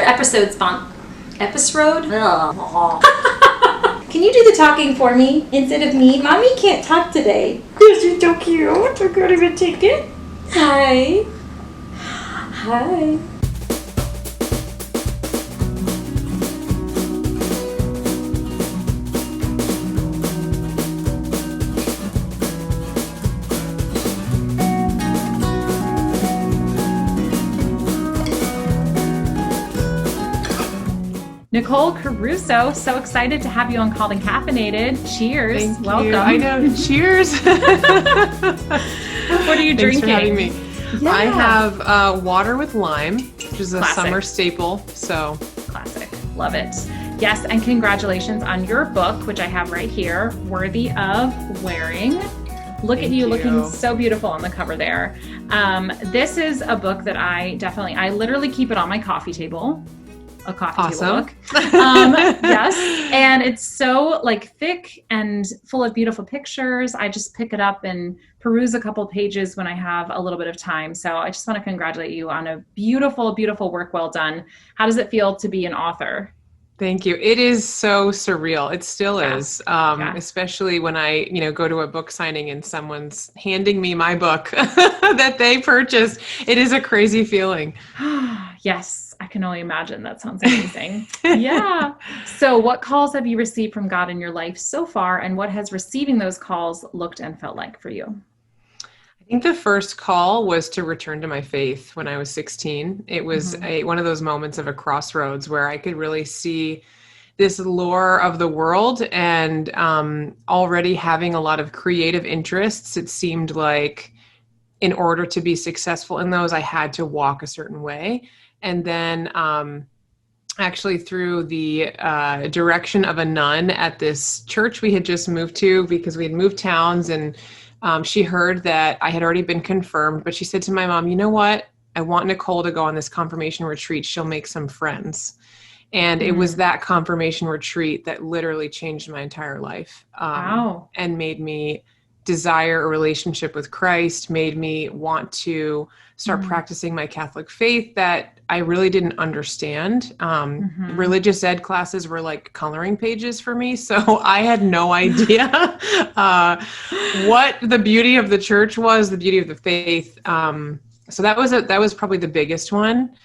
Episode? Can you do the talking for me instead of me? Mommy can't talk today. This is so cute. I can't even take it. Hi. Hi. Nicole Caruso, so excited to have you on Called and Caffeinated. Cheers. Thank Welcome. you. I know. Cheers. What are you drinking? Thanks for having me. Yeah. I have water with lime, which is a Classic. summer staple. So Classic. Love it. Yes, and congratulations on your book, which I have right here, Worthy of Wearing. Look at you looking so beautiful on the cover there. This is a book that I literally keep it on my coffee table. A coffee table book. Yes. And it's so like thick and full of beautiful pictures. I just pick it up and peruse a couple pages when I have a little bit of time. So I just want to congratulate you on a beautiful, beautiful work. Well done. How does it feel to be an author? thank you. It is so surreal. It still is, especially when I, go to a book signing and someone's handing me my book that they purchased. It is a crazy feeling. Yes. I can only imagine. That sounds amazing. Yeah. So what calls have you received from God in your life so far? And what has receiving those calls looked and felt like for you? I think the first call was to return to my faith when I was 16. It was one of those moments of a crossroads where I could really see this lure of the world, and already having a lot of creative interests. It seemed like in order to be successful in those, I had to walk a certain way. And then actually through the direction of a nun at this church we had just moved to, because we had moved towns, and she heard that I had already been confirmed, but she said to my mom, you know what? I want Nicole to go on this confirmation retreat. She'll make some friends. And it was that confirmation retreat that literally changed my entire life. And made me desire a relationship with Christ, made me want to start practicing my Catholic faith that I really didn't understand. Religious ed classes were like coloring pages for me. So I had no idea what the beauty of the church was, the beauty of the faith. So that was probably the biggest one.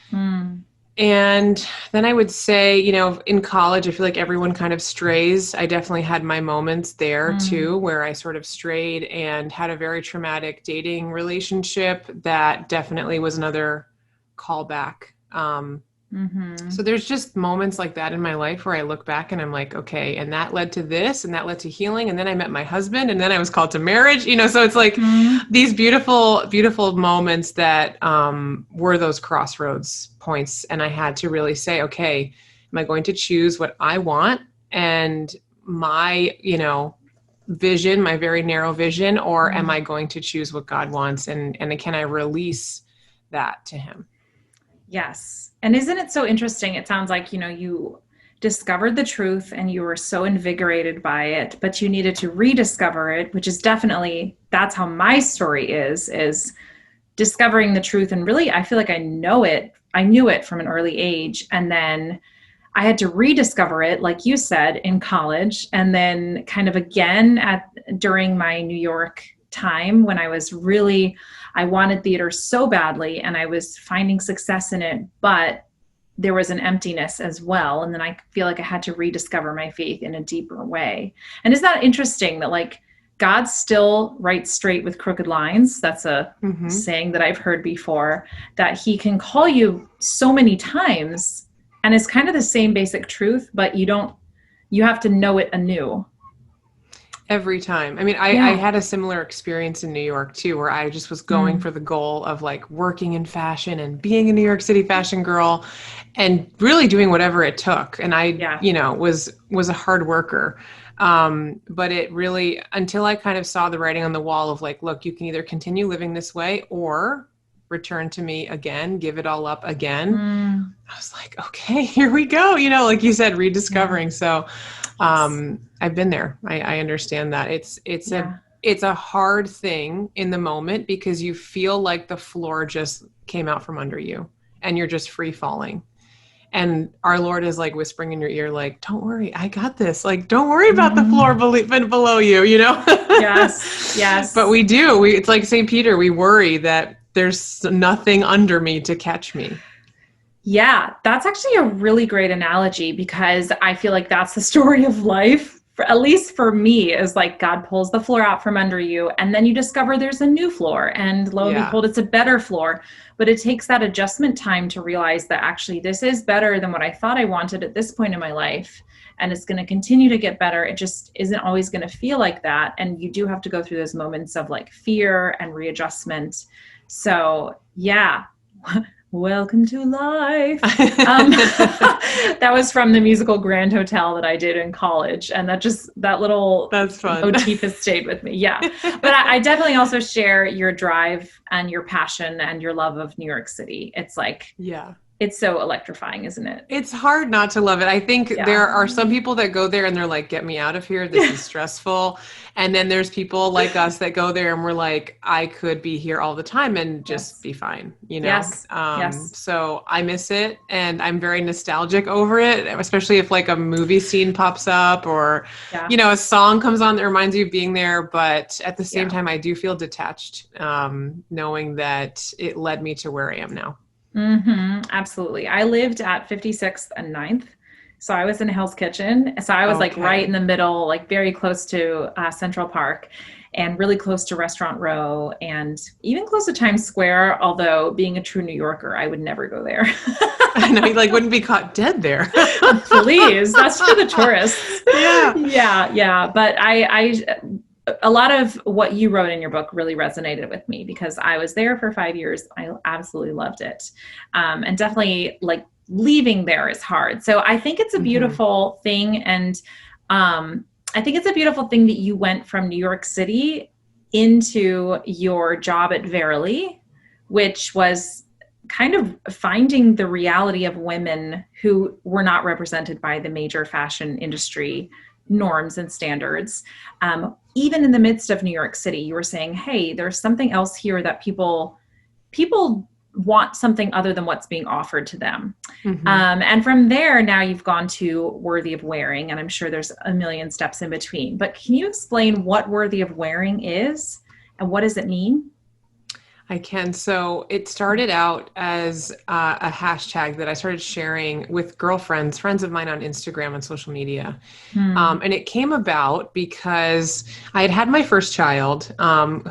And then I would say, in college, I feel like everyone kind of strays. I definitely had my moments there too, where I sort of strayed and had a very traumatic dating relationship that definitely was another callback. So there's just moments like that in my life where I look back and I'm like, okay, and that led to this, and that led to healing. And then I met my husband, and then I was called to marriage, so it's like these beautiful, beautiful moments that, were those crossroads points. And I had to really say, okay, am I going to choose what I want and my, vision, my very narrow vision, or am I going to choose what God wants? And can I release that to him? Yes. And isn't it so interesting? It sounds like, you discovered the truth and you were so invigorated by it, but you needed to rediscover it, which is definitely, that's how my story is discovering the truth. And really, I feel like I knew it from an early age. And then I had to rediscover it, like you said, in college. And then kind of again during my New York time when I wanted theater so badly and I was finding success in it, but there was an emptiness as well. And then I feel like I had to rediscover my faith in a deeper way. And isn't that interesting that like God still writes straight with crooked lines? That's a saying that I've heard before, that he can call you so many times and it's kind of the same basic truth, but you have to know it anew. Every time. I mean, I had a similar experience in New York too, where I just was going for the goal of like working in fashion and being a New York City fashion girl and really doing whatever it took. And I, was a hard worker. But it really, until I kind of saw the writing on the wall of like, look, you can either continue living this way or return to me again, give it all up again. I was like, okay, here we go. Like you said, rediscovering. So, I've been there. I understand that it's a hard thing in the moment because you feel like the floor just came out from under you and you're just free falling. And our Lord is like whispering in your ear, like, don't worry, I got this. Like, don't worry about the floor below you, you know? Yes. Yes. But it's like St. Peter, we worry that there's nothing under me to catch me. Yeah, that's actually a really great analogy, because I feel like that's the story of life. At least for me, is like God pulls the floor out from under you, and then you discover there's a new floor, and lo and behold, it's a better floor. But it takes that adjustment time to realize that actually this is better than what I thought I wanted at this point in my life. And it's going to continue to get better. It just isn't always going to feel like that. And you do have to go through those moments of like fear and readjustment. So yeah. Welcome to life. That was from the musical Grand Hotel that I did in college. And that little That's fun. motif has stayed with me. Yeah. But I definitely also share your drive and your passion and your love of New York City. It's like, yeah. It's so electrifying, isn't it? It's hard not to love it. I think there are some people that go there and they're like, get me out of here. This is stressful. And then there's people like us that go there and we're like, I could be here all the time and just be fine, you know? Yes. So I miss it and I'm very nostalgic over it, especially if like a movie scene pops up or, you know, a song comes on that reminds you of being there. But at the same time, I do feel detached, knowing that it led me to where I am now. Mm-hmm, absolutely. I lived at 56th and 9th. So I was in Hell's Kitchen. So I was like right in the middle, like very close to Central Park and really close to Restaurant Row and even close to Times Square. Although being a true New Yorker, I would never go there. I know, you like wouldn't be caught dead there. Please. That's for the tourists. Yeah. But a lot of what you wrote in your book really resonated with me because I was there for 5 years. I absolutely loved it. And definitely like leaving there is hard. So I think it's a beautiful thing. And I think it's a beautiful thing that you went from New York City into your job at Verily, which was kind of finding the reality of women who were not represented by the major fashion industry norms and standards. Even in the midst of New York City, you were saying, hey, there's something else here that people want something other than what's being offered to them. And from there, now you've gone to Worthy of Wearing, and I'm sure there's a million steps in between. But can you explain what Worthy of Wearing is and what does it mean? I can. So it started out as a hashtag that I started sharing with girlfriends, friends of mine on Instagram and social media. And it came about because I had my first child,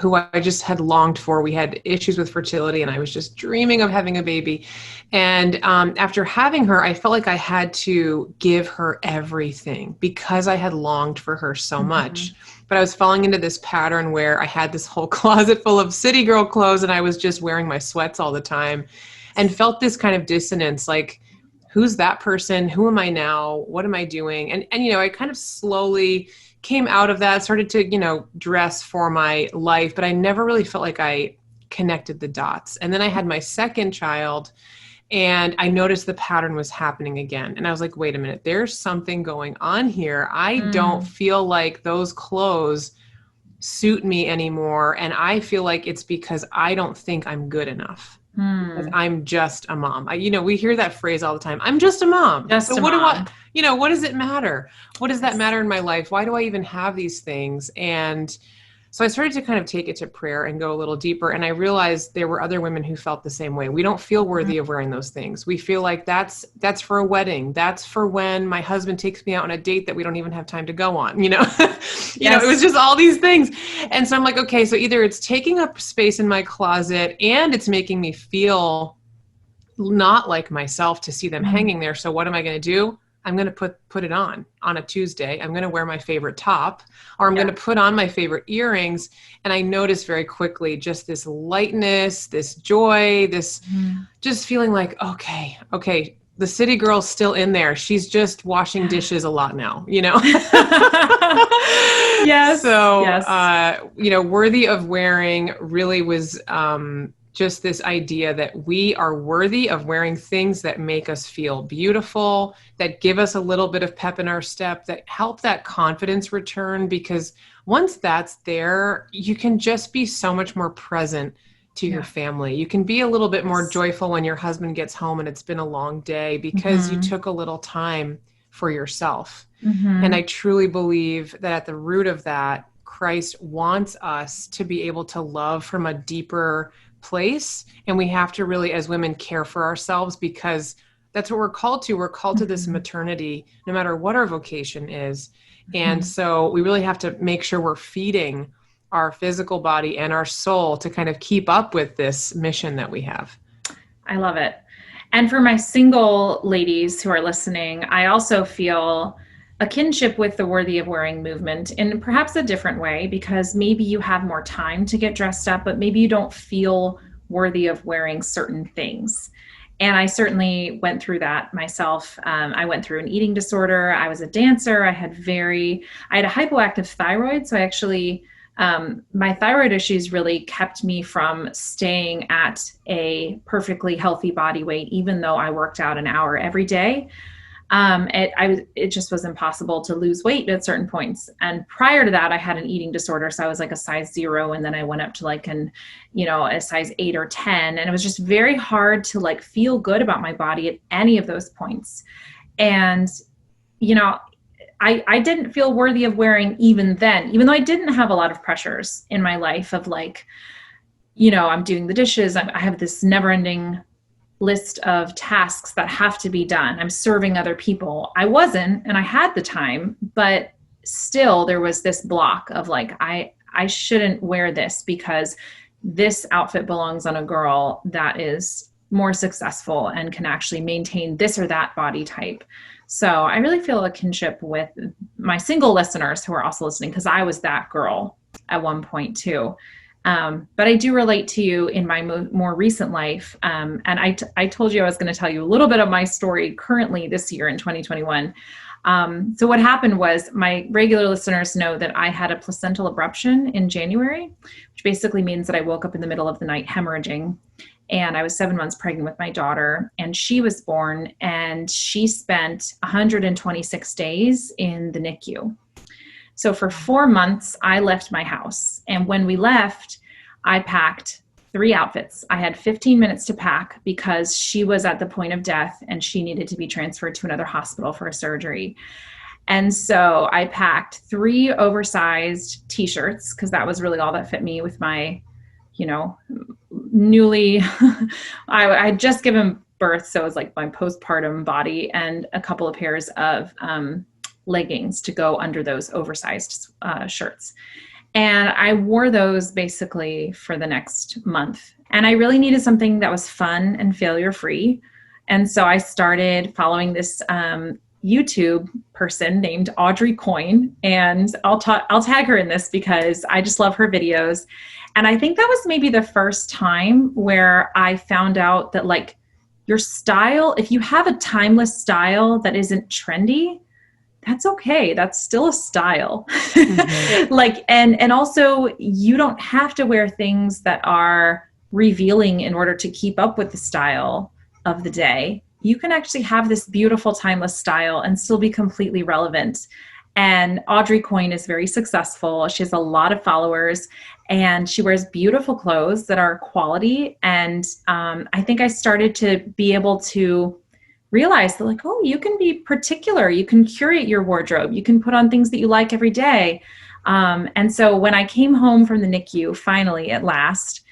who I just had longed for. We had issues with fertility and I was just dreaming of having a baby. And after having her, I felt like I had to give her everything because I had longed for her so much. But I was falling into this pattern where I had this whole closet full of city girl clothes and I was just wearing my sweats all the time and felt this kind of dissonance, like, who's that person? Who am I now? What am I doing? And you know, I kind of slowly came out of that, started to, you know, dress for my life, but I never really felt like I connected the dots. And then I had my second child and I noticed the pattern was happening again. And I was like, wait a minute, there's something going on here. I don't feel like those clothes suit me anymore. And I feel like it's because I don't think I'm good enough. Because I'm just a mom. You know, we hear that phrase all the time. I'm just a mom. So what does it matter? What does that matter in my life? Why do I even have these things? And so I started to kind of take it to prayer and go a little deeper. And I realized there were other women who felt the same way. We don't feel worthy of wearing those things. We feel like that's for a wedding. That's for when my husband takes me out on a date that we don't even have time to go on, you know? You know, it was just all these things. And so I'm like, okay, so either it's taking up space in my closet and it's making me feel not like myself to see them hanging there. So what am I going to do? I'm going to put it on a Tuesday. I'm going to wear my favorite top, or I'm going to put on my favorite earrings. And I noticed very quickly just this lightness, this joy, this just feeling like, okay, the city girl's still in there. She's just washing dishes a lot now, you know? So, you know, Worthy of Wearing really was, just this idea that we are worthy of wearing things that make us feel beautiful, that give us a little bit of pep in our step, that help that confidence return. Because once that's there, you can just be so much more present to your family. You can be a little bit more joyful when your husband gets home and it's been a long day because you took a little time for yourself. And I truly believe that at the root of that, Christ wants us to be able to love from a deeper place. And we have to really, as women, care for ourselves, because that's what we're called to. We're called to this maternity, no matter what our vocation is. And so we really have to make sure we're feeding our physical body and our soul to kind of keep up with this mission that we have. I love it. And for my single ladies who are listening, I also feel a kinship with the Worthy of Wearing movement in perhaps a different way, because maybe you have more time to get dressed up, but maybe you don't feel worthy of wearing certain things. And I certainly went through that myself. I went through an eating disorder. I was a dancer. I had a hypoactive thyroid. So I actually, my thyroid issues really kept me from staying at a perfectly healthy body weight, even though I worked out an hour every day. It just was impossible to lose weight at certain points. And prior to that, I had an eating disorder. So I was like a size 0. And then I went up to like a size 8 or 10. And it was just very hard to like feel good about my body at any of those points. And, I didn't feel worthy of wearing even then, even though I didn't have a lot of pressures in my life of like, I'm doing the dishes. I have this never ending list of tasks that have to be done. I'm serving other people. I wasn't, and I had the time, but still there was this block of like, I shouldn't wear this because this outfit belongs on a girl that is more successful and can actually maintain this or that body type. So I really feel a kinship with my single listeners who are also listening, because I was that girl at one point too. But I do relate to you in my more recent life. And I told you I was going to tell you a little bit of my story currently this year in 2021. So what happened was, my regular listeners know that I had a placental abruption in January, which basically means that I woke up in the middle of the night hemorrhaging. And I was 7 months pregnant with my daughter, and she was born, and she spent 126 days in the NICU. So for 4 months, I left my house. And when we left, I packed 3 outfits. I had 15 minutes to pack because she was at the point of death and she needed to be transferred to another hospital for a surgery. And so I packed 3 oversized t-shirts, because that was really all that fit me with my, newly, I had just given birth. So it was like my postpartum body, and a couple of pairs of, leggings to go under those oversized shirts. And I wore those basically for the next month. And I really needed something that was fun and failure free. And so I started following this YouTube person named Audrey Coyne, and I'll tag her in this because I just love her videos. And I think that was maybe the first time where I found out that like your style, if you have a timeless style that isn't trendy, that's okay. That's still a style. Like, and also you don't have to wear things that are revealing in order to keep up with the style of the day. You can actually have this beautiful timeless style and still be completely relevant. And Audrey Coyne is very successful. She has a lot of followers, and she wears beautiful clothes that are quality. And I think I started to be able to realize that like, oh, you can be particular. You can curate your wardrobe. You can put on things that you like every day. And so when I came home from the NICU, finally, at last,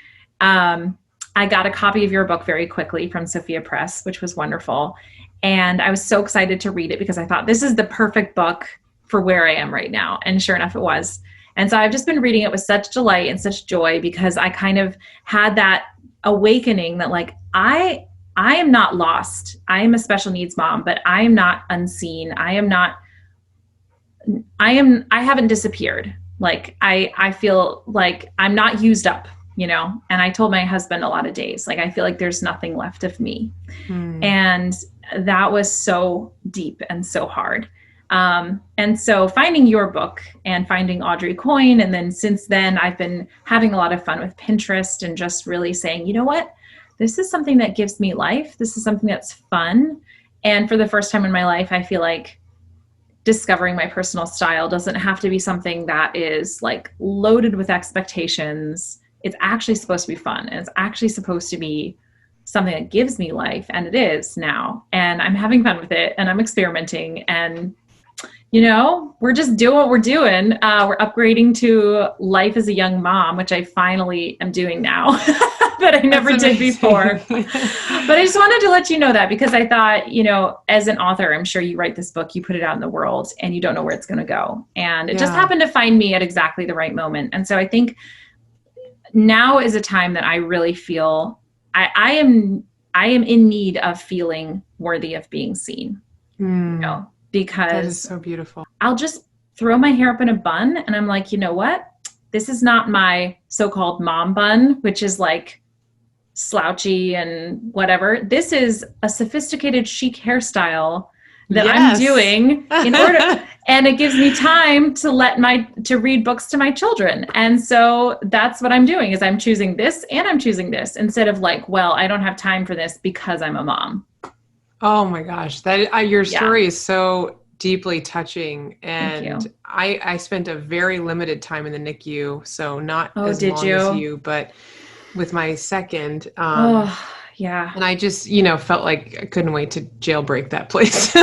I got a copy of your book very quickly from Sophia Press, which was wonderful. And I was so excited to read it because I thought this is the perfect book for where I am right now. And sure enough, it was. And so I've just been reading it with such delight and such joy, because I kind of had that awakening that like, I am not lost. I am a special needs mom, but I am not unseen. I haven't disappeared. Like I feel like I'm not used up, and I told my husband a lot of days, like, I feel like there's nothing left of me. And that was so deep and so hard. And so finding your book and finding Audrey Coyne, and then since then I've been having a lot of fun with Pinterest and just really saying, you know what, this is something that gives me life. This is something that's fun. And for the first time in my life, I feel like discovering my personal style doesn't have to be something that is like loaded with expectations it's actually supposed to be fun, and it's actually supposed to be something that gives me life, and it is now. And I'm having fun with it, and I'm experimenting, and we're just doing what we're doing. We're upgrading to life as a young mom, which I finally am doing now that I never did before. But I just wanted to let you know that, because I thought, as an author, I'm sure you write this book, you put it out in the world, and you don't know where it's going to go. And it just happened to find me at exactly the right moment. And so I think now is a time that I really feel I am in need of feeling worthy of being seen, because that is so beautiful. I'll just throw my hair up in a bun, and I'm like, you know what? This is not my so-called mom bun, which is like slouchy and whatever. This is a sophisticated chic hairstyle that I'm doing in order, and it gives me time to read books to my children. And so that's what I'm doing, is I'm choosing this and I'm choosing this, instead of like, well, I don't have time for this because I'm a mom. Oh my gosh. Your story is so deeply touching. And I spent a very limited time in the NICU. So not as long as you, but with my second, yeah. And I just, felt like I couldn't wait to jailbreak that place.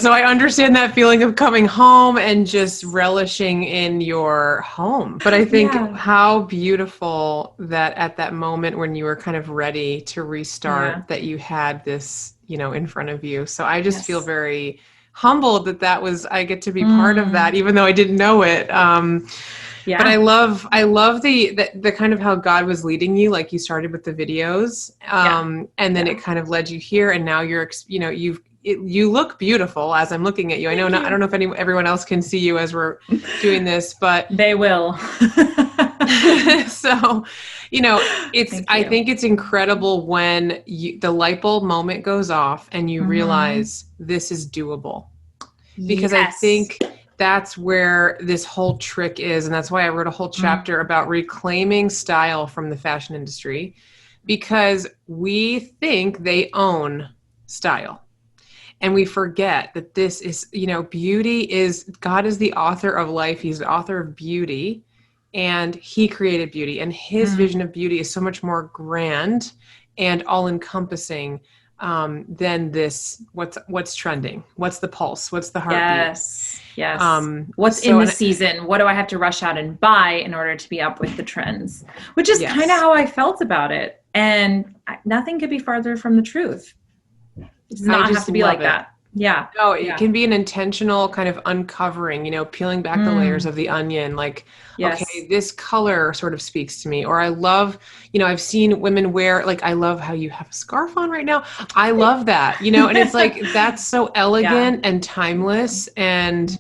So I understand that feeling of coming home and just relishing in your home. But I think how beautiful that at that moment when you were kind of ready to restart, that you had this, in front of you. So I just feel very humbled that I get to be part of that, even though I didn't know it. But I love the kind of how God was leading you. Like you started with the videos, and then it kind of led you here, and now you're, you look beautiful as I'm looking at you. I know I don't know if everyone else can see you as we're doing this, but they will. So, I think it's incredible when the light bulb moment goes off and you realize this is doable, because I think that's where this whole trick is. And that's why I wrote a whole chapter about reclaiming style from the fashion industry, because we think they own style. And we forget that this is, God is the author of life. He's the author of beauty, and he created beauty, and his vision of beauty is so much more grand and all encompassing than this. What's trending? What's the pulse? What's the heartbeat? Yes. What's in the season? What do I have to rush out and buy in order to be up with the trends? Which is kind of how I felt about it. And nothing could be farther from the truth. It does not have to be like that. Yeah. No, it can be an intentional kind of uncovering, peeling back the layers of the onion. Like, okay, this color sort of speaks to me. Or I love, I've seen women wear, like, I love how you have a scarf on right now. I love that, and it's like, that's so elegant and timeless, and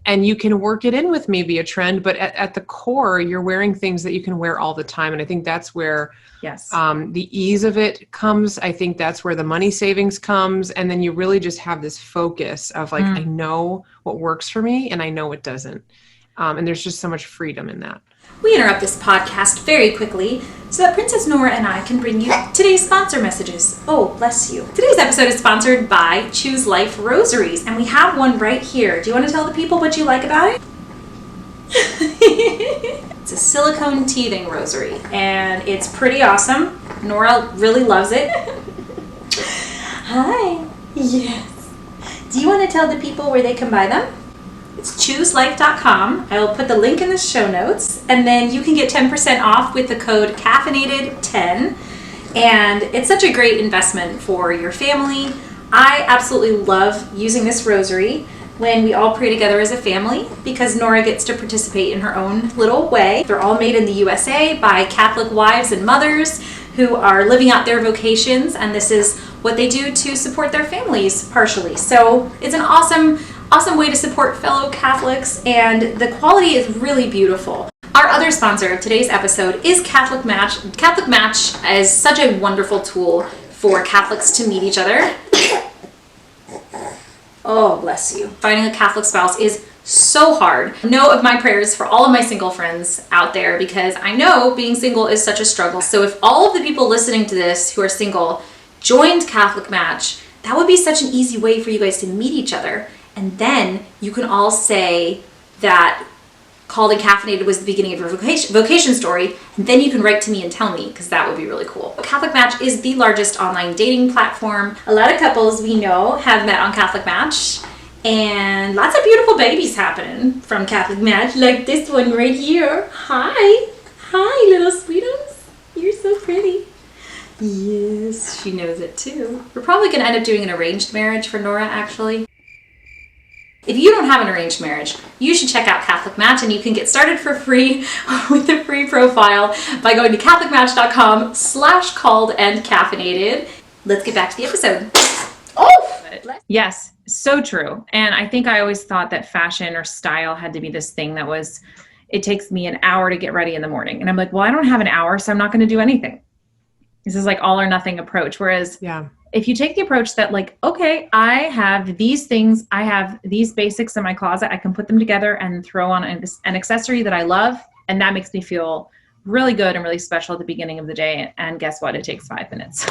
you can work it in with maybe a trend, but at the core, you're wearing things that you can wear all the time. And I think that's where the ease of it comes. I think that's where the money savings comes. And then you really just have this focus of like, I know what works for me and I know what doesn't. And there's just so much freedom in that. We interrupt this podcast very quickly so that Princess Nora and I can bring you today's sponsor messages. Oh, bless you. Today's episode is sponsored by Choose Life Rosaries, and we have one right here. Do you want to tell the people what you like about it? It's a silicone teething rosary, and it's pretty awesome. Nora really loves it. Hi. Yes. Do you want to tell the people where they can buy them? It's chooselife.com. I will put the link in the show notes, and then you can get 10% off with the code caffeinated10. And it's such a great investment for your family. I absolutely love using this rosary when we all pray together as a family, because Nora gets to participate in her own little way. They're all made in the USA by Catholic wives and mothers who are living out their vocations, and this is what they do to support their families partially. So it's an awesome way to support fellow Catholics, and the quality is really beautiful. Our other sponsor of today's episode is Catholic Match. Catholic Match is such a wonderful tool for Catholics to meet each other. Oh, bless you. Finding a Catholic spouse is so hard. Know of my prayers for all of my single friends out there, because I know being single is such a struggle. So if all of the people listening to this who are single joined Catholic Match, that would be such an easy way for you guys to meet each other. And then you can all say that Called and Caffeinated was the beginning of your vocation story, then you can write to me and tell me, because that would be really cool. Catholic Match is the largest online dating platform. A lot of couples we know have met on Catholic Match, and lots of beautiful babies happening from Catholic Match, like this one right here. Hi. Hi, little sweetums. You're so pretty. Yes, she knows it too. We're probably going to end up doing an arranged marriage for Nora, actually. If you don't have an arranged marriage, you should check out Catholic Match, and you can get started for free with a free profile by going to catholicmatch.com/calledandcaffeinated. Let's get back to the episode. Oh! Yes, so true. And I think I always thought that fashion or style had to be this thing that was, it takes me an hour to get ready in the morning. And I'm like, well, I don't have an hour, so I'm not going to do anything. This is like all or nothing approach. Whereas if you take the approach that like, okay, I have these things, I have these basics in my closet, I can put them together and throw on an accessory that I love. And that makes me feel really good and really special at the beginning of the day. And guess what? It takes 5 minutes.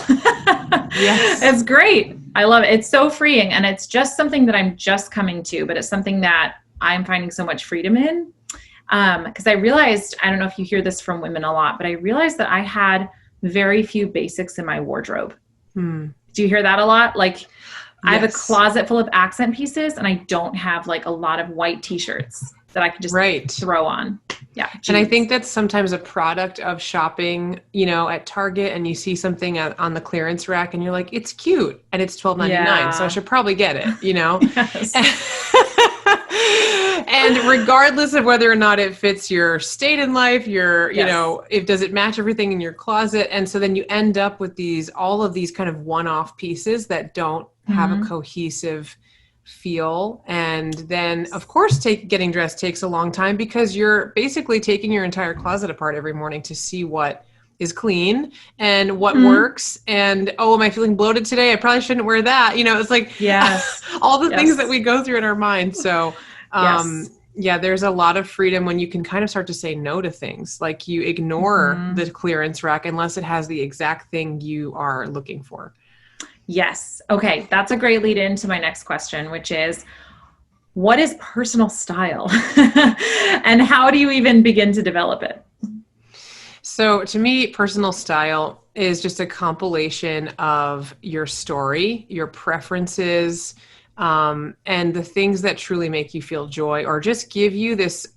Yes. It's great. I love it. It's so freeing. And it's just something that I'm just coming to, but it's something that I'm finding so much freedom in. Because I realized, I don't know if you hear this from women a lot, but I realized that I had very few basics in my wardrobe. Do you hear that a lot? Like I have a closet full of accent pieces, and I don't have like a lot of white t-shirts that I can just throw on. Yeah. Jeans. And I think that's sometimes a product of shopping, you know, at Target, and you see something on the clearance rack and you're like, it's cute and it's $12.99. So I should probably get it, you know? And regardless of whether or not it fits your state in life, your, you know, does it match everything in your closet? And so then you end up with all of these kind of one-off pieces that don't have a cohesive feel. And then of course, getting dressed takes a long time, because you're basically taking your entire closet apart every morning to see what is clean and what works. And, oh, am I feeling bloated today? I probably shouldn't wear that. You know, it's like all the things that we go through in our mind. So, there's a lot of freedom when you can kind of start to say no to things. Like you ignore the clearance rack unless it has the exact thing you are looking for. Yes. Okay. That's a great lead into my next question, which is, what is personal style and how do you even begin to develop it? So to me, personal style is just a compilation of your story, your preferences, and the things that truly make you feel joy, or just give you this,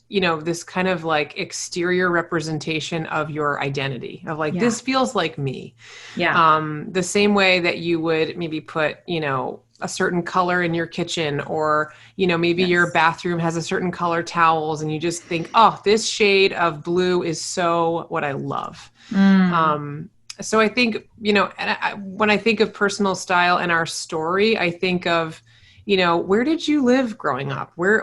you know, this kind of like exterior representation of your identity of like, this feels like me. The same way that you would maybe put, you know, a certain color in your kitchen, or, you know, maybe your bathroom has a certain color towels and you just think, oh, this shade of blue is so what I love. So I think, you know, when I think of personal style and our story, I think of, you know, where did you live growing up? Where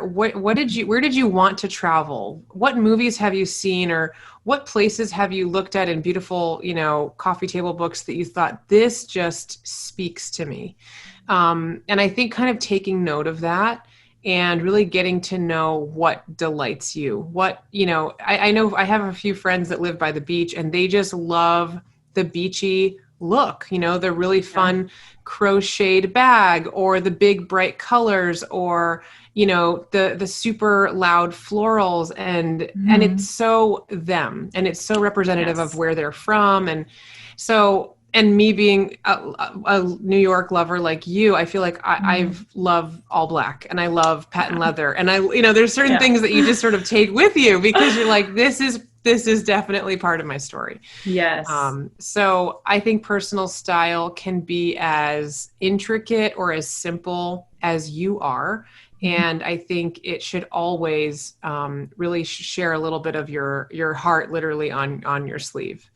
did you want to travel? What movies have you seen, or what places have you looked at in beautiful, you know, coffee table books that you thought, this just speaks to me? And I think kind of taking note of that and really getting to know what delights you. What, you know, I know I have a few friends that live by the beach and they just love the beachy look, you know, the really fun crocheted bag, or the big bright colors, or, you know, the super loud florals, and it's so them, and it's so representative of where they're from. And so, and me being a New York lover like you, I feel like I love all black, and I love patent leather, and I, you know, there's certain things that you just sort of take with you because you're like, this is definitely part of my story. Yes. So I think personal style can be as intricate or as simple as you are. And I think it should always really share a little bit of your heart literally on your sleeve.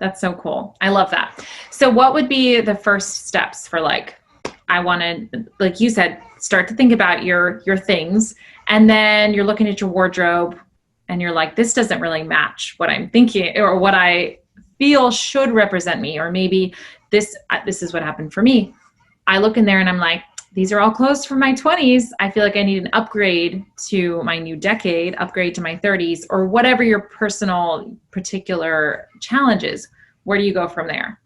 That's so cool. I love that. So what would be the first steps for, like, I want to, like you said, start to think about your things, and then you're looking at your wardrobe and you're like, this doesn't really match what I'm thinking or what I feel should represent me. Or maybe this is what happened for me. I look in there and I'm like, these are all clothes from my 20s. I feel like I need an upgrade to my new decade, upgrade to my 30s, or whatever your personal particular challenge is. Where do you go from there?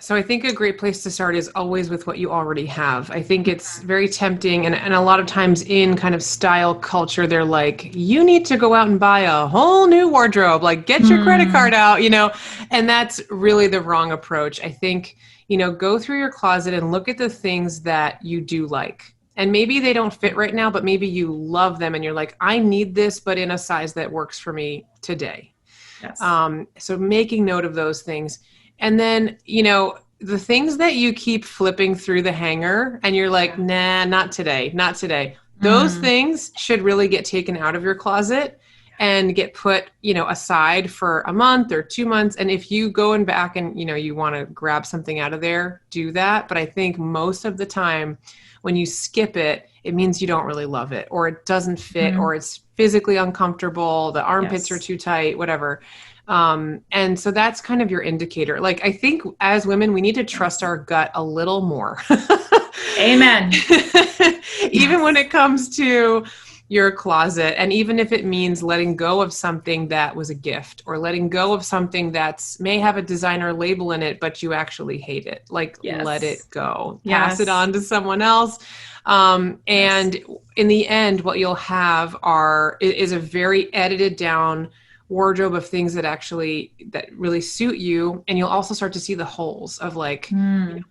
So I think a great place to start is always with what you already have. I think it's very tempting. And a lot of times in kind of style culture, they're like, you need to go out and buy a whole new wardrobe, like get your credit card out, and that's really the wrong approach. I think, go through your closet and look at the things that you do like. And maybe they don't fit right now, but maybe you love them and you're like, I need this, but in a size that works for me today. Yes. So making note of those things. And then, the things that you keep flipping through the hanger and you're like, nah, not today, not today. Those things should really get taken out of your closet and get put, aside for a month or 2 months. And if you go back and, you want to grab something out of there, do that. But I think most of the time when you skip it, it means you don't really love it, or it doesn't fit, or it's physically uncomfortable. The armpits are too tight, whatever. And so that's kind of your indicator. Like, I think as women, we need to trust our gut a little more. Amen. Even when it comes to your closet. And even if it means letting go of something that was a gift, or letting go of something that's may have a designer label in it, but you actually hate it. Like, let it go, pass it on to someone else. And in the end, what you'll have is a very edited down wardrobe of things that really suit you. And you'll also start to see the holes of like,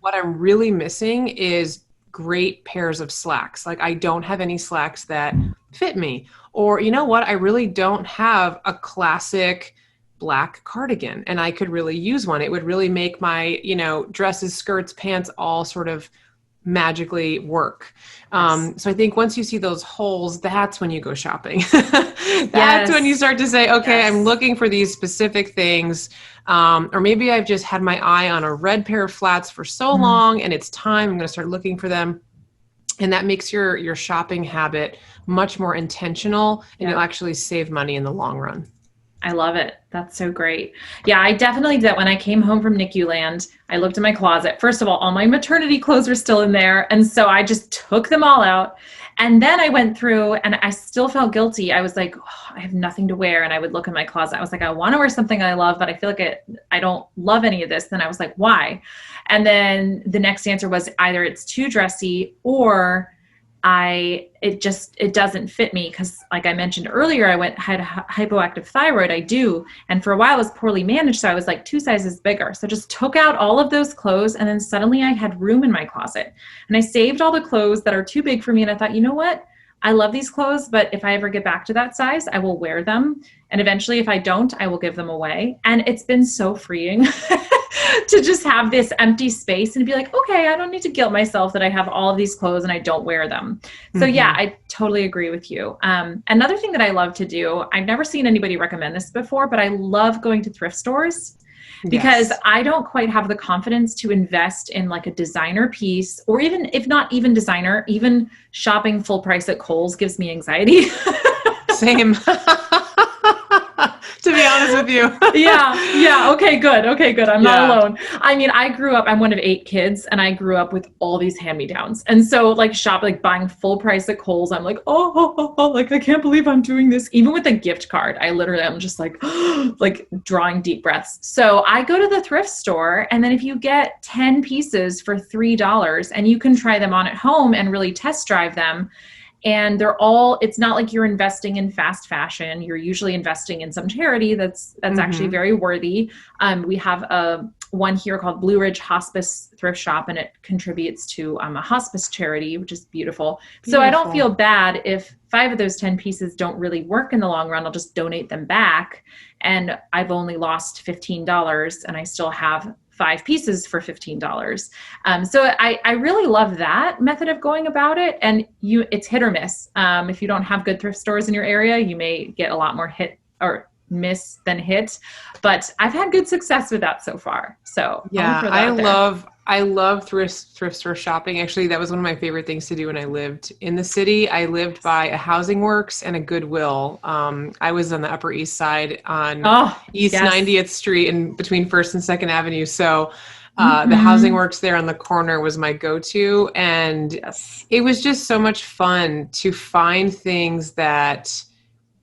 what I'm really missing is great pairs of slacks. Like, I don't have any slacks that fit me, or I really don't have a classic black cardigan and I could really use one. It would really make my, dresses, skirts, pants all sort of magically work. So I think once you see those holes, that's when you go shopping. That's when you start to say, okay, I'm looking for these specific things. Or maybe I've just had my eye on a red pair of flats for so long and it's time, I'm going to start looking for them. And that makes your shopping habit much more intentional, and you'll actually save money in the long run. I love it. That's so great. Yeah, I definitely did that. When I came home from NICU land, I looked in my closet. First of all my maternity clothes were still in there. And so I just took them all out. And then I went through and I still felt guilty. I was like, I have nothing to wear. And I would look in my closet. I was like, I want to wear something I love, but I feel like I don't love any of this. Then I was like, why? And then the next answer was either it's too dressy or it doesn't fit me, because like I mentioned earlier, I had hypoactive thyroid. I do. And for a while it was poorly managed. So I was like 2 sizes bigger. So just took out all of those clothes. And then suddenly I had room in my closet, and I saved all the clothes that are too big for me. And I thought, you know what? I love these clothes, but if I ever get back to that size, I will wear them. And eventually if I don't, I will give them away. And it's been so freeing to just have this empty space and be like, okay, I don't need to guilt myself that I have all of these clothes and I don't wear them. So yeah, I totally agree with you. Another thing that I love to do, I've never seen anybody recommend this before, but I love going to thrift stores, because I don't quite have the confidence to invest in like a designer piece, or even if not even designer, even shopping full price at Kohl's gives me anxiety. Same. To be honest with you. Yeah. Okay, good. I'm not alone. I mean, I'm one of 8 kids, and I grew up with all these hand-me-downs. And so like buying full price at Kohl's, I'm like, like, I can't believe I'm doing this. Even with a gift card, I literally am just like, like drawing deep breaths. So I go to the thrift store, and then if you get 10 pieces for $3 and you can try them on at home and really test drive them, and it's not like you're investing in fast fashion. You're usually investing in some charity that's actually very worthy. We have one here called Blue Ridge Hospice Thrift Shop, and it contributes to a hospice charity, which is beautiful. So I don't feel bad if 5 of those 10 pieces don't really work in the long run. I'll just donate them back, and I've only lost $15, and I still have 5 pieces for $15. So I really love that method of going about it. And it's hit or miss. If you don't have good thrift stores in your area, you may get a lot more hit or miss than hit, but I've had good success with that so far. So yeah, I love thrift store shopping. Actually, that was one of my favorite things to do when I lived in the city. I lived by a Housing Works and a Goodwill. I was on the Upper East Side on East 90th Street and between 1st and 2nd Avenue. So the Housing Works there on the corner was my go-to. And it was just so much fun to find things that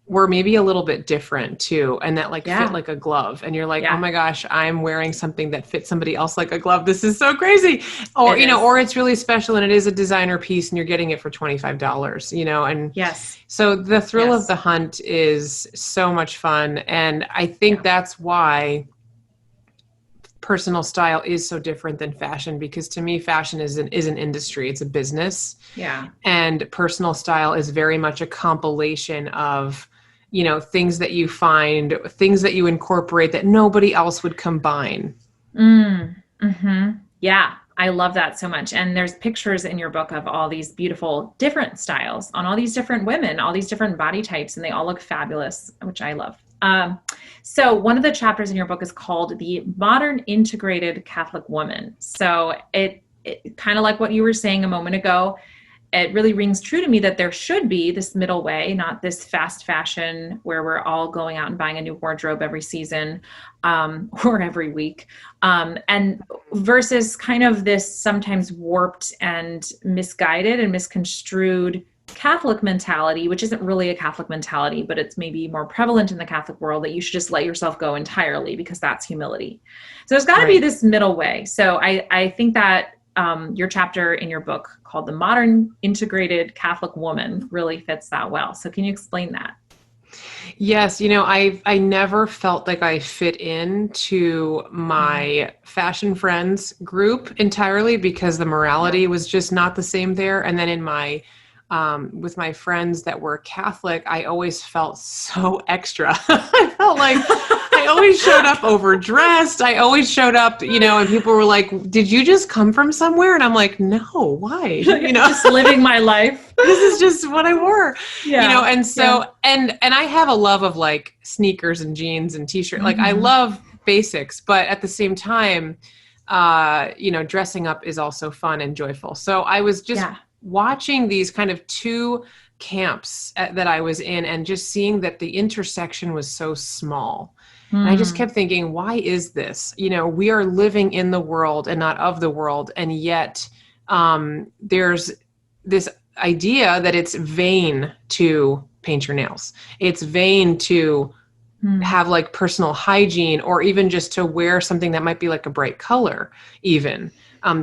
were maybe a little bit different too, and that like Yeah. fit like a glove, and you're like, Yeah. oh my gosh, I'm wearing something that fits somebody else like a glove. This is so crazy. Or, It is. or it's really special and it is a designer piece and you're getting it for $25, and Yes. so the thrill Yes. of the hunt is so much fun. And I think that's why personal style is so different than fashion, because to me, fashion is an industry. It's a business. Yeah. And personal style is very much a compilation of, things that you find, things that you incorporate that nobody else would combine. Mm-hmm. Yeah. I love that so much. And there's pictures in your book of all these beautiful different styles on all these different women, all these different body types, and they all look fabulous, which I love. So one of the chapters in your book is called The Modern Integrated Catholic Woman. So it kind of like what you were saying a moment ago, it really rings true to me that there should be this middle way, not this fast fashion where we're all going out and buying a new wardrobe every season or every week. And versus kind of this sometimes warped and misguided and misconstrued Catholic mentality, which isn't really a Catholic mentality, but it's maybe more prevalent in the Catholic world, that you should just let yourself go entirely because that's humility. So there's got to be this middle way. So I think that your chapter in your book called The Modern Integrated Catholic Woman really fits that well. So can you explain that? Yes. I never felt like I fit into my fashion friends group entirely because the morality was just not the same there. And then in my with my friends that were Catholic, I always felt so extra. I felt like I always showed up overdressed. I always showed up, and people were like, did you just come from somewhere? And I'm like, no, why? Just living my life. This is just what I wore, Yeah. And so, and I have a love of like sneakers and jeans and t-shirt. Like I love basics, but at the same time, dressing up is also fun and joyful. So I was just watching these kind of two camps that I was in and just seeing that the intersection was so small. And I just kept thinking, why is this? We are living in the world and not of the world. And yet there's this idea that it's vain to paint your nails. It's vain to have like personal hygiene, or even just to wear something that might be like a bright color even.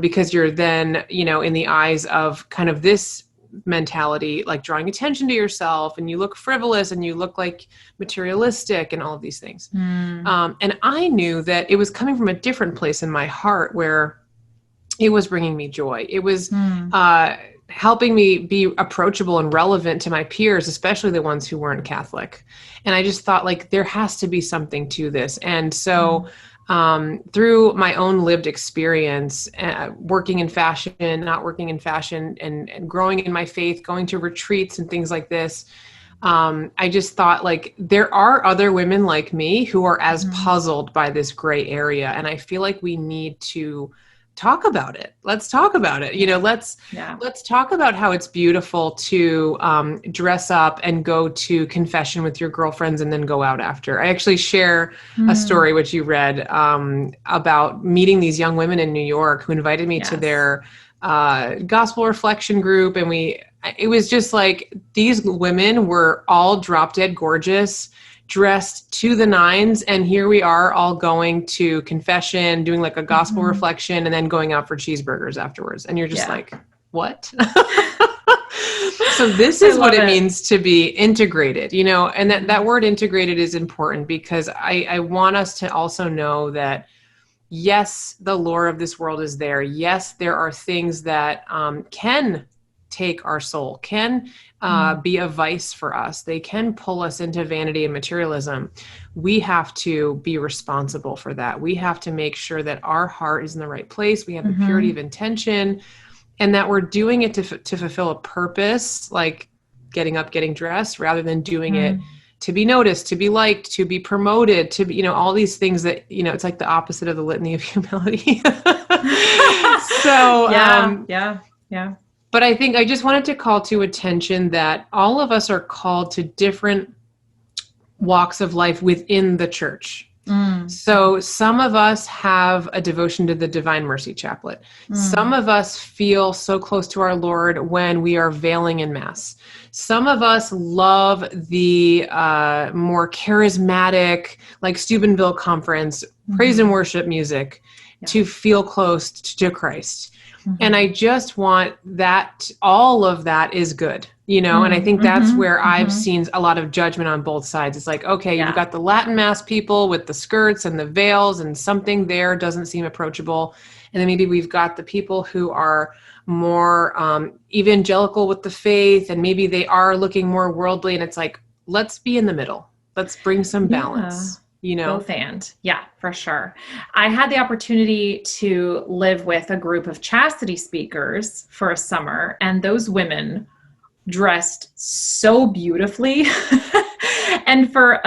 Because you're then, in the eyes of kind of this mentality, like drawing attention to yourself, and you look frivolous and you look like materialistic and all of these things. And I knew that it was coming from a different place in my heart where it was bringing me joy. It was helping me be approachable and relevant to my peers, especially the ones who weren't Catholic. And I just thought like, there has to be something to this. And so through my own lived experience, working in fashion, not working in fashion, and growing in my faith, going to retreats and things like this, I just thought like, there are other women like me who are as puzzled by this gray area. And I feel like we need to talk about it. Let's talk about it. Let's talk about how it's beautiful to dress up and go to confession with your girlfriends and then go out after. I actually share a story which you read about meeting these young women in New York who invited me to their gospel reflection group. And it was just like, these women were all drop dead gorgeous, dressed to the nines, and here we are all going to confession, doing like a gospel reflection, and then going out for cheeseburgers afterwards. And you're just like, what? So this is what it means to be integrated, and that word integrated is important because I want us to also know that, yes, the lore of this world is there. Yes, there are things that can take our soul, can be a vice for us. They can pull us into vanity and materialism. We have to be responsible for that. We have to make sure that our heart is in the right place. We have the purity of intention, and that we're doing it to fulfill a purpose, like getting up, getting dressed, rather than doing it to be noticed, to be liked, to be promoted, to be, all these things that, it's like the opposite of the litany of humility. So, yeah. But I think I just wanted to call to attention that all of us are called to different walks of life within the church. So some of us have a devotion to the Divine Mercy Chaplet. Some of us feel so close to our Lord when we are veiling in Mass. Some of us love the more charismatic, like Steubenville Conference, praise and worship music to feel close to Christ. And I just want that, all of that is good, and I think that's where I've seen a lot of judgment on both sides. It's like, okay, you've got the Latin Mass people with the skirts and the veils, and something there doesn't seem approachable. And then maybe we've got the people who are more evangelical with the faith, and maybe they are looking more worldly. And it's like, let's be in the middle. Let's bring some balance. Both and. Yeah, for sure. I had the opportunity to live with a group of chastity speakers for a summer, and those women dressed so beautifully. And for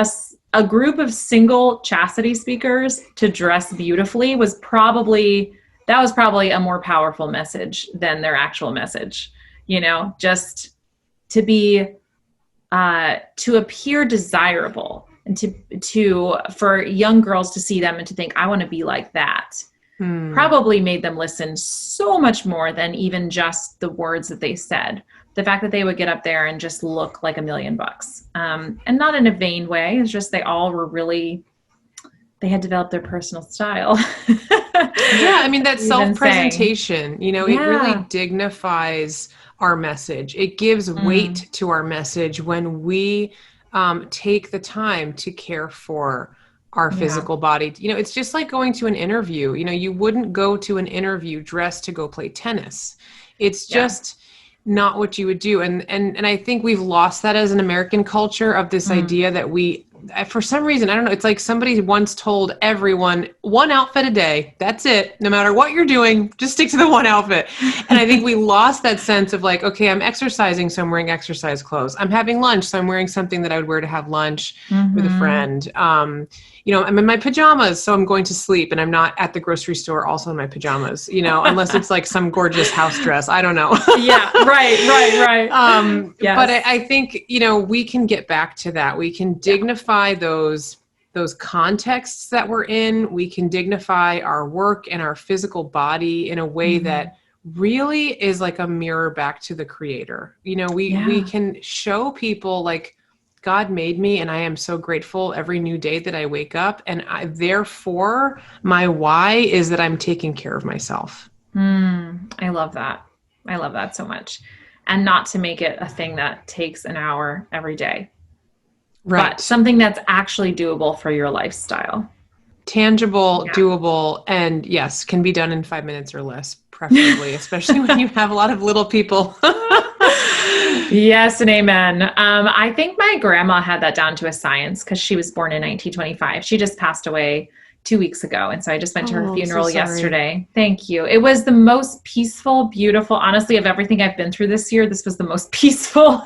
a group of single chastity speakers to dress beautifully was probably a more powerful message than their actual message, just to be, to appear desirable. And for young girls to see them and to think, I want to be like that, probably made them listen so much more than even just the words that they said. The fact that they would get up there and just look like $1 million, and not in a vain way. It's just they all were they had developed their personal style. Yeah, I mean, that self-presentation, it really dignifies our message. It gives weight to our message when we take the time to care for our physical body. It's just like going to an interview. You wouldn't go to an interview dressed to go play tennis. It's just not what you would do. And I think we've lost that as an American culture of this idea that we, for some reason, I don't know, it's like somebody once told everyone, one outfit a day, that's it. No matter what you're doing, just stick to the one outfit. And I think we lost that sense of like, okay, I'm exercising, so I'm wearing exercise clothes. I'm having lunch, so I'm wearing something that I would wear to have lunch with a friend. I'm in my pajamas, so I'm going to sleep, and I'm not at the grocery store also in my pajamas, unless it's like some gorgeous house dress. I don't know. Yeah, right. Yes. But I think, we can get back to that. We can dignify those contexts that we're in. We can dignify our work and our physical body in a way that really is like a mirror back to the Creator. We can show people like, God made me, and I am so grateful every new day that I wake up. And therefore, my why is that I'm taking care of myself. I love that. I love that so much. And not to make it a thing that takes an hour every day. Right. But something that's actually doable for your lifestyle. Tangible, doable, and yes, can be done in 5 minutes or less, preferably, especially when you have a lot of little people. Yes and amen. I think my grandma had that down to a science because she was born in 1925. She just passed away 2 weeks ago. And so I just went to her funeral yesterday. Thank you. It was the most peaceful, beautiful, honestly, of everything I've been through this year. This was the most peaceful,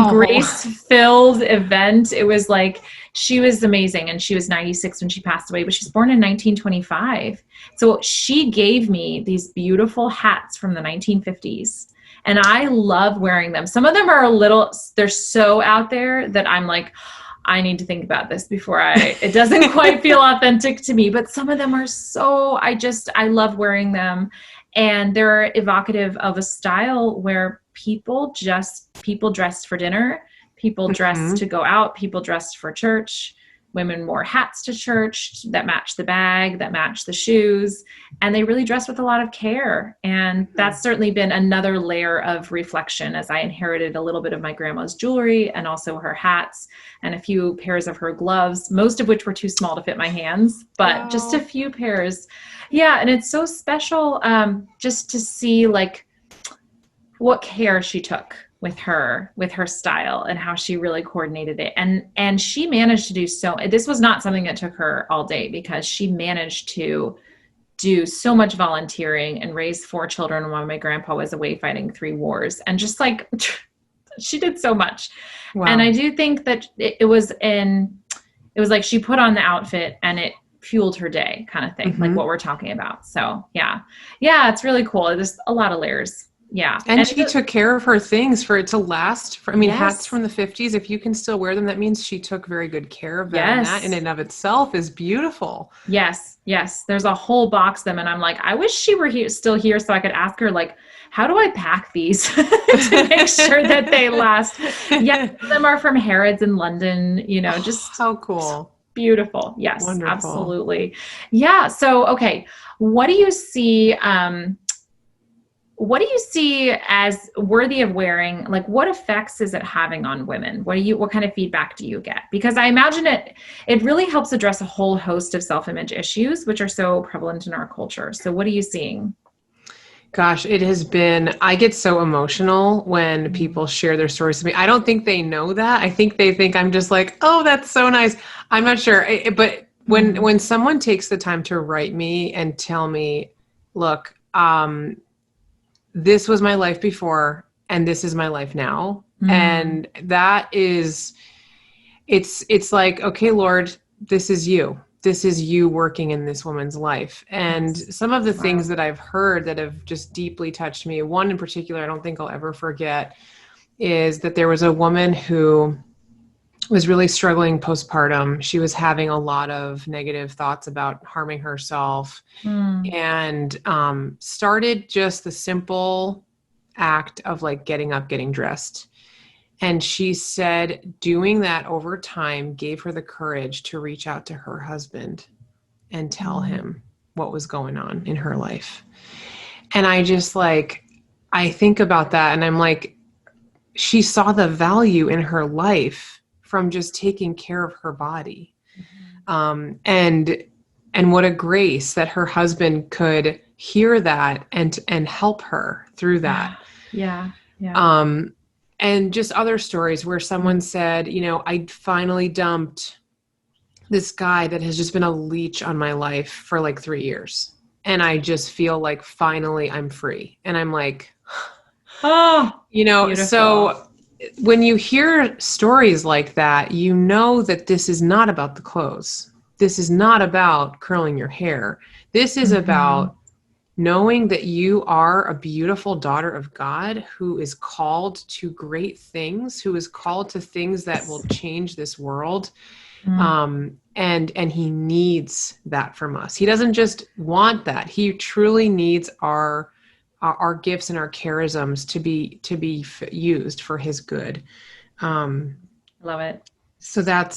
grace-filled event. It was like, she was amazing. And she was 96 when she passed away, but she was born in 1925. So she gave me these beautiful hats from the 1950s. And I love wearing them. Some of them are they're so out there that I'm like, I need to think about this before it doesn't quite feel authentic to me. But some of them are I love wearing them. And they're evocative of a style where people dressed for dinner, people dressed to go out, people dressed for church. Women wore hats to church that matched the bag, that matched the shoes, and they really dressed with a lot of care. And that's certainly been another layer of reflection as I inherited a little bit of my grandma's jewelry and also her hats and a few pairs of her gloves, most of which were too small to fit my hands, but just a few pairs. Yeah, and it's so special just to see like what care she took with her style and how she really coordinated it. And she managed to do this was not something that took her all day because she managed to do so much volunteering and raise 4 children while my grandpa was away fighting 3 wars. And just like, she did so much. Wow. And I do think that it was like she put on the outfit and it fueled her day kind of thing, like what we're talking about. So yeah, it's really cool. There's a lot of layers. Yeah. And she took care of her things for it to last. Hats Yes. from the 50s, if you can still wear them, that means she took very good care of them. And that in Yes. and of itself is beautiful. Yes. Yes. There's a whole box of them. And I'm like, I wish she were still here so I could ask her, like, how do I pack these to make sure that they last? Yeah. Some of them are from Harrods in London, just how cool. Beautiful. Yes, Wonderful. absolutely. Yeah. So, okay. What do you see? What do you see as worthy of wearing? Like, what effects is it having on women? What kind of feedback do you get? Because I imagine it really helps address a whole host of self-image issues, which are so prevalent in our culture. So what are you seeing? Gosh, I get so emotional when people share their stories to me. I don't think they know that. I think they think I'm just like, oh, that's so nice. I'm not sure. But when someone takes the time to write me and tell me, look, this was my life before and this is my life now. And that is, it's like, okay, Lord, this is you. This is you working in this woman's life. And some of the things that I've heard that have just deeply touched me, one in particular, I don't think I'll ever forget, is that there was a woman who was really struggling postpartum. She was having a lot of negative thoughts about harming herself and started just the simple act of like getting up, getting dressed. And she said doing that over time gave her the courage to reach out to her husband and tell him what was going on in her life. And I just I think about that and I'm like, she saw the value in her life from just taking care of her body. And what a grace that her husband could hear that and help her through that. Yeah. And just other stories where someone said, I finally dumped this guy that has just been a leech on my life for like 3 years. And I just feel like finally I'm free. And I'm like, beautiful. So when you hear stories like that, you know that this is not about the clothes. This is not about curling your hair. This is about knowing that you are a beautiful daughter of God who is called to great things, who is called to things that will change this world. And he needs that from us. He doesn't just want that. He truly needs our gifts and our charisms to be used for his good. Love it. So there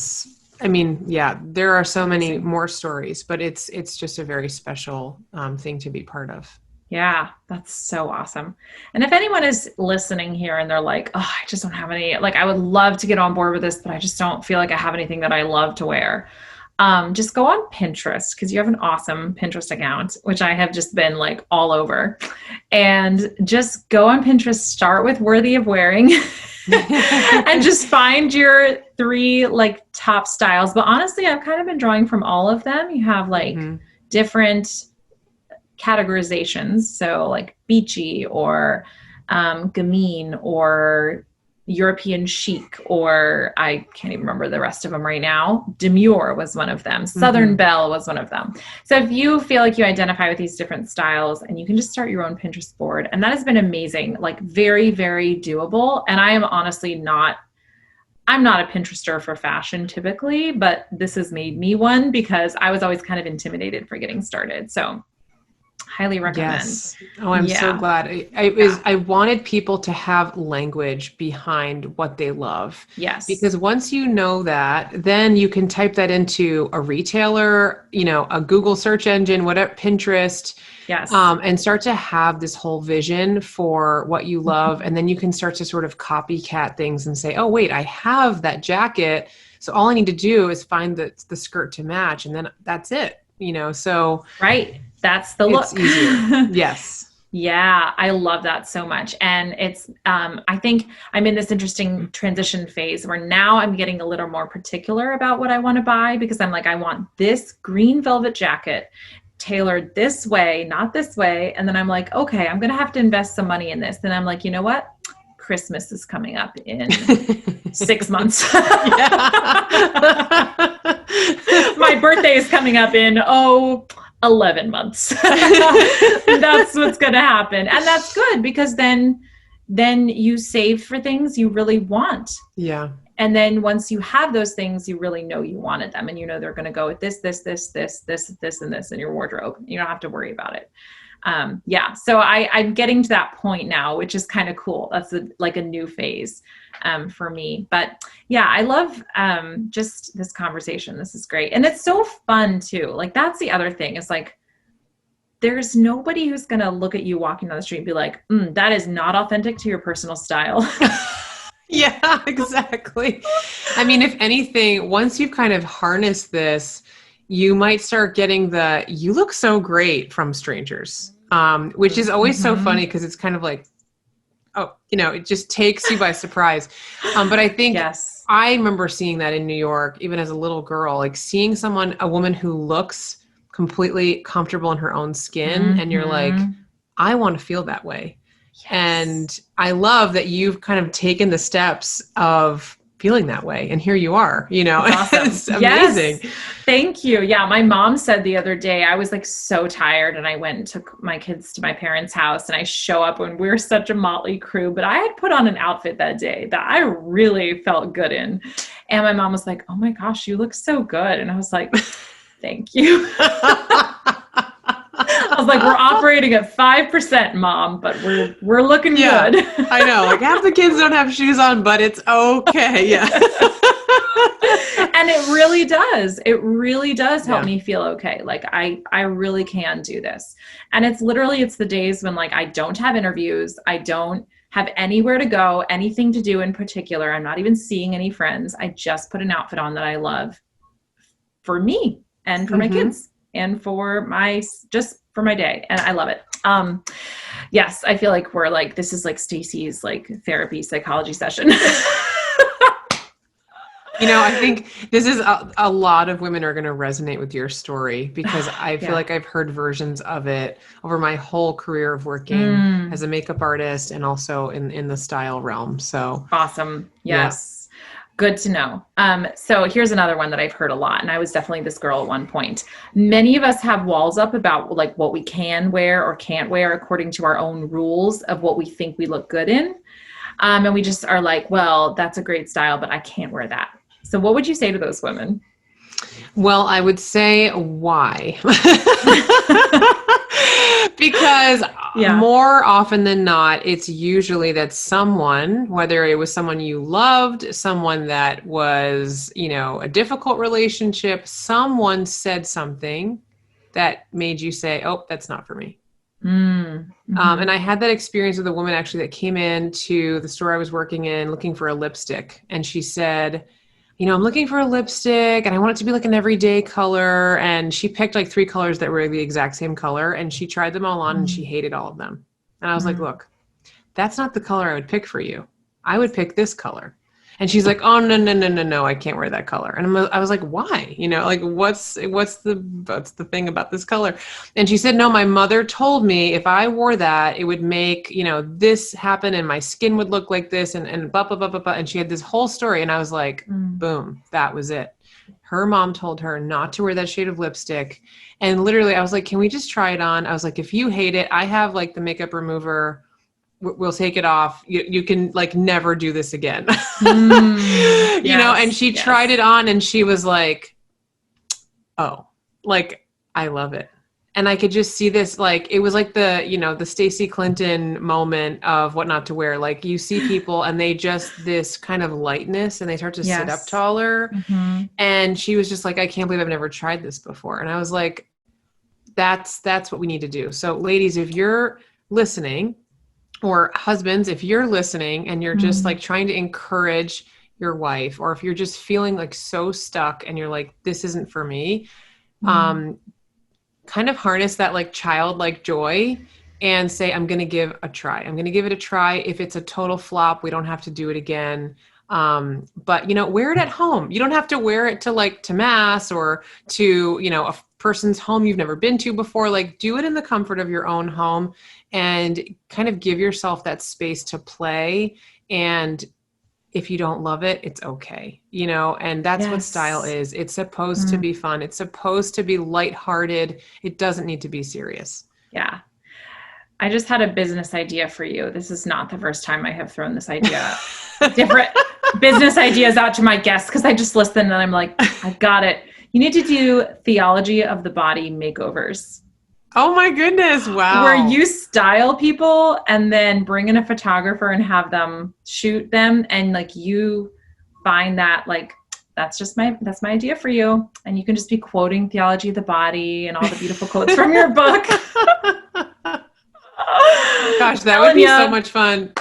are so many more stories, but it's just a very special thing to be part of. Yeah, that's so awesome. And if anyone is listening here and they're like, oh, I just don't have any, like, I would love to get on board with this, but I just don't feel like I have anything that I love to wear. Just go on Pinterest because you have an awesome Pinterest account, which I have just been like all over. And just go on Pinterest, start with worthy of wearing and just find your 3 like top styles. But honestly, I've kind of been drawing from all of them. You have like different categorizations. So like beachy or gamine or European chic, or I can't even remember the rest of them right now. Demure was one of them. Southern Belle was one of them. So if you feel like you identify with these different styles, and you can just start your own Pinterest board, and that has been amazing, like very, very doable. And I am honestly I'm not a Pinterester for fashion typically, but this has made me one because I was always kind of intimidated for getting started. So highly recommend. Yes. Oh, I'm so glad. I wanted people to have language behind what they love. Yes. Because once you know that, then you can type that into a retailer, a Google search engine, whatever, Pinterest. Yes. And start to have this whole vision for what you love. And then you can start to sort of copycat things and say, oh, wait, I have that jacket. So all I need to do is find the skirt to match. And then that's it, so. Right. That's the look. It's easier. Yes. Yeah, I love that so much. And it's, I think I'm in this interesting transition phase where now I'm getting a little more particular about what I want to buy, because I'm like, I want this green velvet jacket tailored this way, not this way. And then I'm like, okay, I'm going to have to invest some money in this. And I'm like, you know what? Christmas is coming up in 6 months. My birthday is coming up in, 11 months. That's what's going to happen. And that's good, because then you save for things you really want. Yeah. And then once you have those things, you really know you wanted them, and you know they're going to go with this, and this in your wardrobe. You don't have to worry about it. So I'm getting to that point now, which is kind of cool. That's like a new phase for me. But yeah, I love just this conversation. This is great. And it's so fun too. Like, that's the other thing, is like, there's nobody who's going to look at you walking down the street and be like, that is not authentic to your personal style. Yeah, exactly. I mean, if anything, once you've kind of harnessed this, you might start getting the, you look so great from strangers, which is always so funny, because it's kind of like, oh, it just takes you by surprise. But I think I remember seeing that in New York, even as a little girl, like seeing a woman who looks completely comfortable in her own skin. And you're like, I want to feel that way. Yes. And I love that you've kind of taken the steps of feeling that way. And here you are, Awesome. It's amazing. Yes. Thank you. Yeah. My mom said the other day, I was like so tired, and I went and took my kids to my parents' house, and I show up when we're such a motley crew, but I had put on an outfit that day that I really felt good in. And my mom was like, oh my gosh, you look so good. And I was like, thank you. I was like, we're operating at 5%, Mom, but we're looking good. I know. Like, half the kids don't have shoes on, but it's okay. Yeah. And it really does. It really does help me feel okay. Like, I really can do this. And it's the days when, like, I don't have interviews. I don't have anywhere to go, anything to do in particular. I'm not even seeing any friends. I just put an outfit on that I love for me and for my kids and for my day. And I love it. Yes, I feel like this is like Stacey's like therapy psychology session. I think this is a lot of women are going to resonate with your story, because I feel like I've heard versions of it over my whole career of working as a makeup artist, and also in the style realm. So awesome. Yes. Yeah. Good to know. So here's another one that I've heard a lot, and I was definitely this girl at one point. Many of us have walls up about like what we can wear or can't wear according to our own rules of what we think we look good in. And we just are like, well, that's a great style, but I can't wear that. So what would you say to those women? Well, I would say, why? Because more often than not, it's usually that someone, whether it was someone you loved, someone that was, a difficult relationship, someone said something that made you say, oh, that's not for me. Mm-hmm. And I had that experience with a woman actually that came into the store I was working in looking for a lipstick. And she said, I'm looking for a lipstick and I want it to be like an everyday color. And she picked like 3 colors that were the exact same color. And she tried them all on and she hated all of them. And I was like, look, that's not the color I would pick for you. I would pick this color. And she's like, oh, no, I can't wear that color. And I was like, why? Like what's the thing about this color? And she said, no, my mother told me if I wore that, it would make, this happen and my skin would look like this and blah, blah, blah, blah, blah. And she had this whole story. And I was like, boom, that was it. Her mom told her not to wear that shade of lipstick. And literally I was like, can we just try it on? I was like, if you hate it, I have like the makeup remover. We'll take it off. You can like never do this again. And she tried it on and she was like, oh, like, I love it. And I could just see this, like, it was like the Stacey Clinton moment of what not to wear. Like you see people and they just this kind of lightness and they start to sit up taller. Mm-hmm. And she was just like, I can't believe I've never tried this before. And I was like, that's what we need to do. So ladies, if you're listening, or husbands, if you're listening and you're just like trying to encourage your wife, or if you're just feeling like so stuck and you're like, this isn't for me, kind of harness that like childlike joy and say, I'm going to give it a try. If it's a total flop, we don't have to do it again. But wear it at home. You don't have to wear it to mass or to, a person's home you've never been to before. Like do it in the comfort of your own home and kind of give yourself that space to play and if you don't love it, it's okay. You know, and that's what style is. It's supposed to be fun. It's supposed to be lighthearted. It doesn't need to be serious. Yeah. I just had a business idea for you. This is not the first time I have thrown this idea, different business ideas out to my guests, because I just listen and I'm like, I got it. You need to do theology of the body makeovers. Oh my goodness. Wow. Where you style people and then bring in a photographer and have them shoot them. And like, you find that like, that's my idea for you. And you can just be quoting theology of the body and all the beautiful quotes from your book. Gosh, that would be so much fun.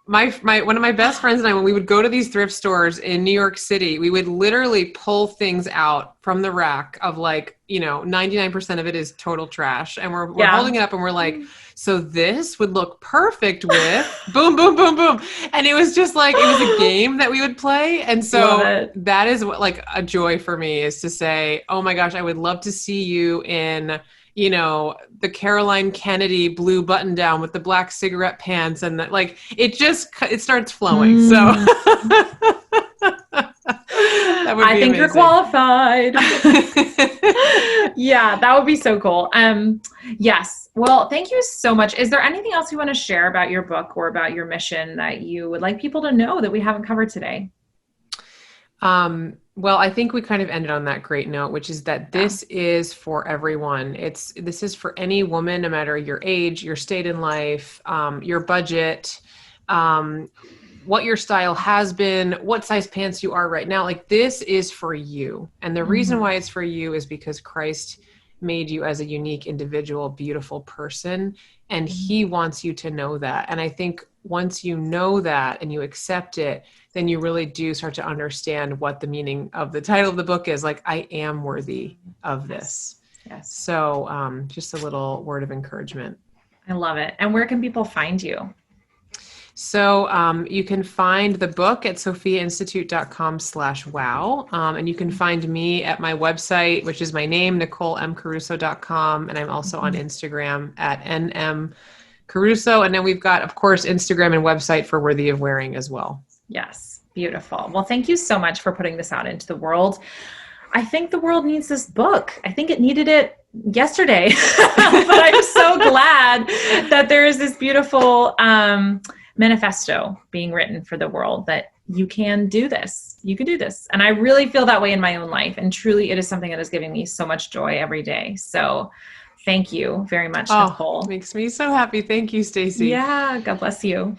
My one of my best friends and I, when we would go to these thrift stores in New York City, we would literally pull things out from the rack of like, 99% of it is total trash. And we're holding it up and we're like, so this would look perfect with boom, boom, boom, boom. And it was just like, it was a game that we would play. And so that is what like a joy for me is to say, oh my gosh, I would love to see you in, the Caroline Kennedy blue button down with the black cigarette pants and that, like, it starts flowing. So that would be I think amazing. you're qualified. Yeah, that would be so cool. Yes. Well, thank you so much. Is there anything else you want to share about your book or about your mission that you would like people to know that we haven't covered today? Well, I think we kind of ended on that great note, which is that this is for everyone. This is for any woman, no matter your age, your state in life, your budget, what your style has been, what size pants you are right now. Like, this is for you. And the reason why it's for you is because Christ made you as a unique, individual, beautiful person. And he wants you to know that. And I think once you know that and you accept it, then you really do start to understand what the meaning of the title of the book is. Like, I am worthy of this. Yes. So just a little word of encouragement. I love it. And where can people find you? So you can find the book at sophiainstitute.com/wow. And you can find me at my website, which is my name, NicoleMCaruso.com. And I'm also on Instagram at NMCaruso. And then we've got, of course, Instagram and website for Worthy of Wearing as well. Yes. Beautiful. Well, thank you so much for putting this out into the world. I think the world needs this book. I think it needed it yesterday, but I'm so glad that there is this beautiful manifesto being written for the world that you can do this. You can do this. And I really feel that way in my own life. And truly, it is something that is giving me so much joy every day. So thank you very much, Nicole. Makes me so happy. Thank you, Stacey. Yeah. God bless you.